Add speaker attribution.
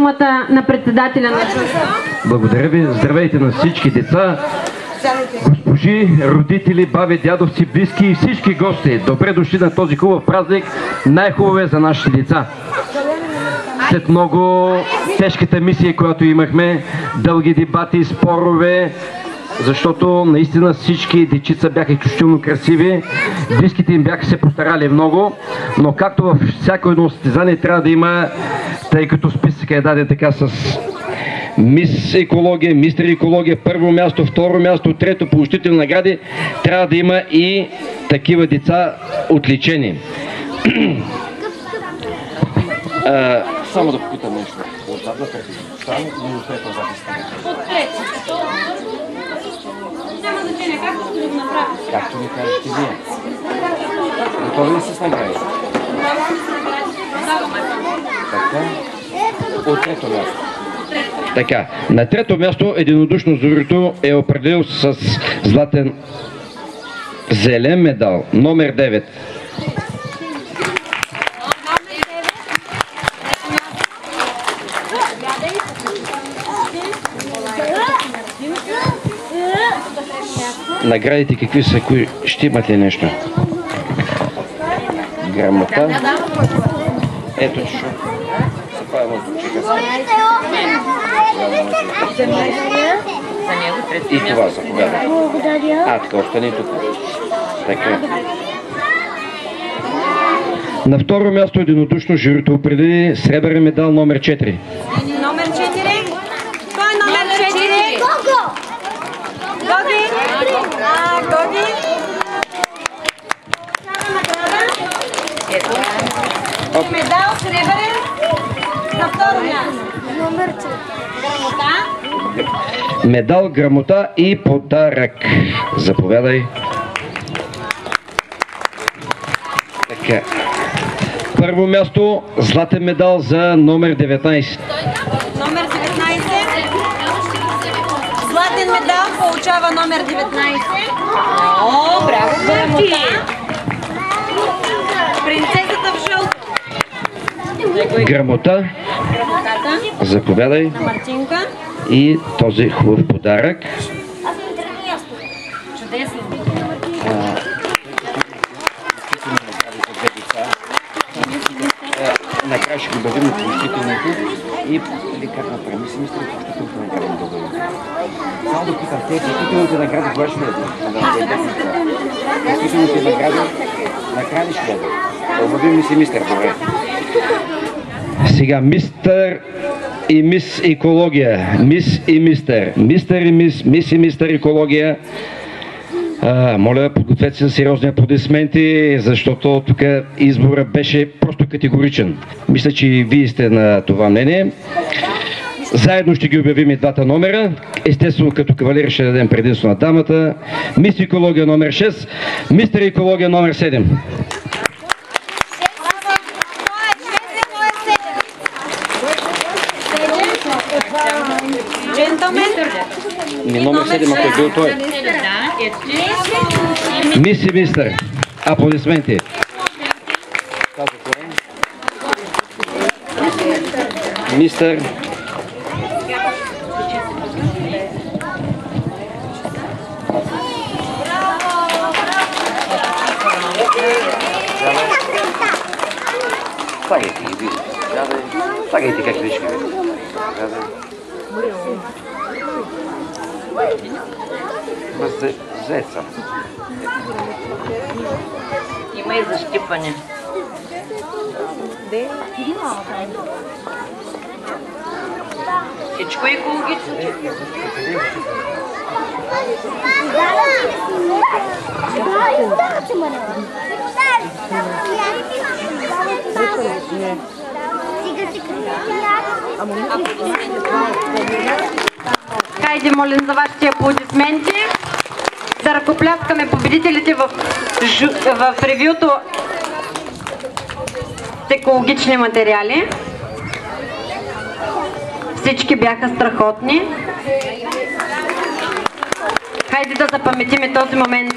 Speaker 1: думата на председателя на журито.
Speaker 2: Благодаря ви. Здравейте на всички деца, госпожи, родители, баби, дядовци, близки и всички гости. Добре дошли на този хубав празник. Най-хубаво е за нашите деца. След много тежката мисия, която имахме, дълги дебати, спорове, защото наистина всички дечица бяха изключително красиви, близките им бяха се постарали много, но както във всяко едно състезание трябва да има, тъй като списъка е даден така с мис екология, мистер екология, първо място, второ място, трето, поощрителни награди, трябва да има и такива деца отличени. Само да попитам нещо.
Speaker 1: Няма значение, както ще го направиш.
Speaker 2: Както ми кажете вие. Готови ли с наградите? Така. От трето място. Така. На трето място единодушно журито е определил с златен зелен медал, номер 9. Наградите какви са? Ще имат ли нещо? Грамота. Ето че ще. И това заповяда. Така, остани тук. Така. На второ място единодушно журито определи сребърен медал номер 4.
Speaker 1: Номер 4? Кой е номер 4? Гоги! Гоги! Медал сребърен на второ място. Номер 4. Грамота.
Speaker 2: Медал, грамота и подарък. Заповядай. Така. Първо място златен медал за номер 19.
Speaker 1: Номер 19. Златен медал получава номер 19. О, браво, грамота. Принцесата в жълто.
Speaker 2: Грамота. Заповядай.
Speaker 1: На Мартинка.
Speaker 2: И този хубав подарък.
Speaker 1: Чудесно.
Speaker 2: Накрая ще го бъдем от поощрителното и как направим си мисля, че поощрителното награди да бъдем. Само да питам, те поощрителните награди кога ще влезе? Поощрителните награди накрая ли ще влезе? Обявим ли си мистер, добре? Сега мистер и мис екология, мис и мистер, мистер и мис и мистер екология. Моля, подгответе се за сериозни аплодисменти, защото тук избора беше просто категоричен. Мисля, че и вие сте на това мнение. Заедно ще ги обявим и двата номера. Естествено, като кавалери ще дадем предимство на дамата. Мис екология номер 6, мистер екология номер 7. Не номер 7, ако е бил той. Мис и мистер. Аплодисменти. Мистер. Слагайте ги, вие. Слагайте как виж ги. Зеца.
Speaker 3: Има и защипване. Всичко е екологично.
Speaker 1: Хайде, молим за вашите аплодисменти. Да ръкопляскаме победителите в ревюто с екологични материали. Всички бяха страхотни. Хайде да запаметиме този момент.